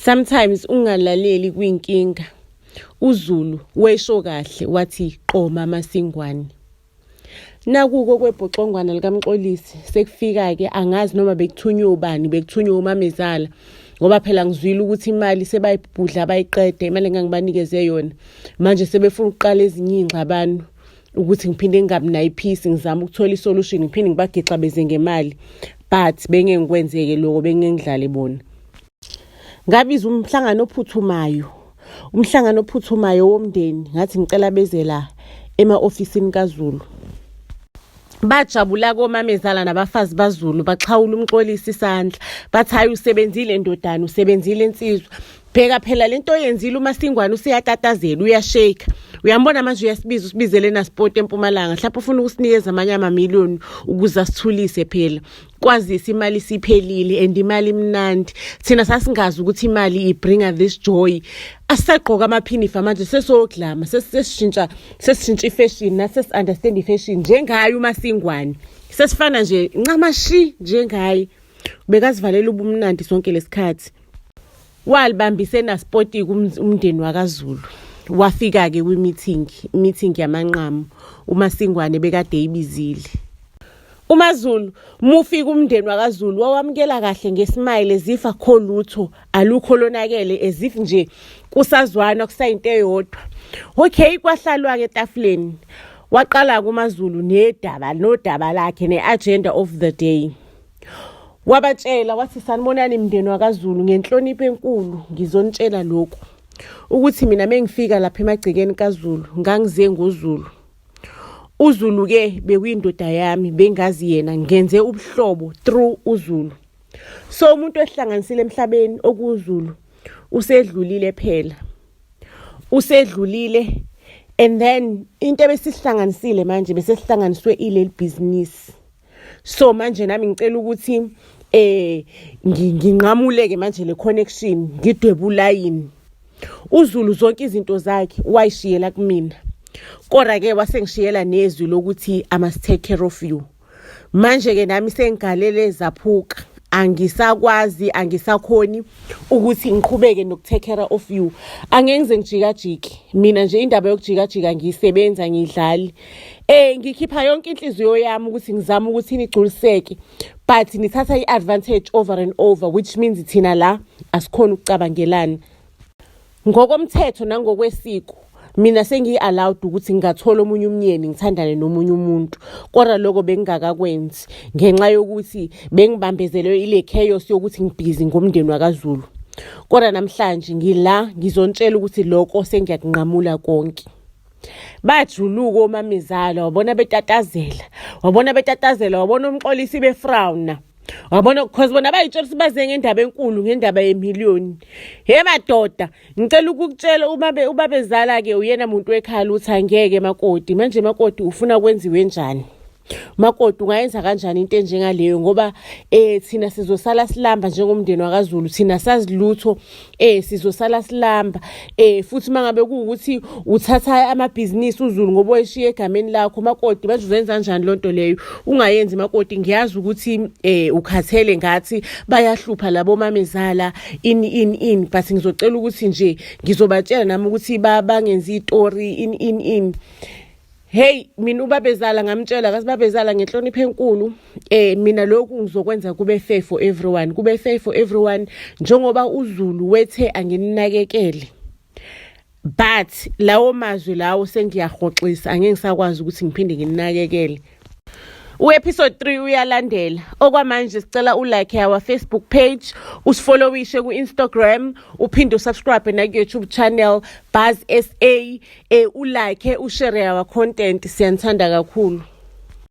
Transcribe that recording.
Sometimes ungalaleli kwinkinga. uZulu wesho kahle wathi qoma Masingwane. Nakuko kwebhoxongwana likaMxolisi sekufika ke angazi noma bekuthunywa ubani bekuthunywa uMamezala ngoba phela ngizwile ukuthi imali sebayibhudla bayiqede imali engangibanikeze yona manje sebefuna ukuqala ezinye ingxabano ukuthi ngiphinde ngingabi nayo ipeace ngizama ukuthola isolution ngiphinde ngibagixa beze ngemali but bengengikwenzeke lokho bengengidlale bona. Ngabiza umhlangano ophuthumayo womndeni ngathi ngicela beze la ema-ofisini kaZulu. Bajabula koMamezala nabafazi baZulu baxhawula uMxolisi isandla bathi hayi usebenzile ndodana usebenzile insizwa bheka phela lento oyenzile uMasingwane usiyatatazela uyashake uyambona manje uyasibiza usibizele na sport eMpumalanga mhlawumbe ufuna ukusinikeza amanye amamiliyoni ukuze asithulise phela kwazisa imali siphelile and imali imnandi thina sasingazi ukuthi imali ibringa this joy asisagqoka amaphinifa manje sesoglama sesishintsha ifashion nasesi understand ifashion njengaye uMasingwane sesifana nje ncamashi njengaye bekazivalela ubumnandi sonke lesikhathi. Walibambise na sport umndeni wakaZulu wafika ke meeting yamanqamu uMasingwane bekade ibizile. UmaZulu mufika umndeni wakaZulu wawamkela kahle ngesmile ezifa kho lutho alukho lonakele ezifi nje kusazwana kusayinto eyodwa. Okay kwahlalwa ke etafuleni waqala kumaZulu nodaba lakhe neagenda of the day. Wabatshela wathi sanibonani imndeni wakaZulu ngenhlonipho enkulu ngizonitshela lokho ukuthi mina mengifika lapha emagcekeni kaZulu ngangize ngoZulu. uZulu ke bekuyindoda yami bengazi yena ngenze ubuhlobo through uZulu. So umuntu ehlanganisile emhlabeni okuZulu usedlulile phela. Usedlulile and then into ebesihlanganisile manje besihlanganiswe ileli business. So manje nami ngicela ukuthi nginqamuleke manje le connection ngidwebula yini. uZulu zonke izinto zakhe wayishiyela kumina. Kodwa ke wasengishiyela nezwi lokuthi I must take care of you. Manje ke nami sengigalele zaphuka. Angisakhoni ukuthi ngiqhubeke nokutake care of you. Angeke ngize ngijikajiki. Mina nje indaba yokujikajika ngisebenza ngidlali. Ngikhipha yonke inhliziyo yami ukuthi ngizama ukuthi nigculiseke. But nithatha iadvantage over and over which means thina la asikhona ukucabangelana. Ngokomthetho nangokwesiko mina sengi-allowed ukuthi ngingathola omunye umnyeni ngithandane nomunye umuntu kodwa lokho bengingakakwenzi ngenxa yokuthi bengibambezelwe ile chaos yokuthi ngibhizi ngomndeni wakaZulu. Kodwa namhlanje ngila ngizontshela ukuthi lokho sengiyakunqamula konke. Bajuluka oMamezala wabona betatazela wabona uMxolisi befrowna wabona because bona bayitshela sibaze ngendaba enkulu ngendaba yemiliyoni. He madoda ngicela ukukutshela ubabezala ke uyena umuntu wekhaya uthi angeke makoti manje makoti ufuna kwenziwe njani. Makoti ungayenza kanjani into enjengaleyo ngoba thina sizosala silamba njengomndeni wakaZulu thina sazilutho sizosala silamba futhi mangabe kuukuthi uthatha amabhizinisi uZulu ngoba oyishiye egameni lakho makoti manje uzenza kanjani lonto leyo ungayenzi makoti ngiyazi ukuthi ukhathele ngathi bayahlupha labo Mamezala in but ngizocela ukuthi nje ngizobatshela nami ukuthi bangenza istory in Hey mina ubabezala ngamtshela kasibabezala ngenhlonipho enkulu mina lokhu ngizokwenza kube fair for everyone njengoba uZulu wethe angininakekele but lawo mazwi lawo sengiyahoxisa angeke ngisakwazi ukuthi ngiphinde ngininakekele. Episode 3 uyalandela okwamanje sicela ulike our Facebook page usifollowishe ku Instagram uphinde usubscribe na ku YouTube channel Buzz SA ulike ushare our content siyanthanda kakhulu.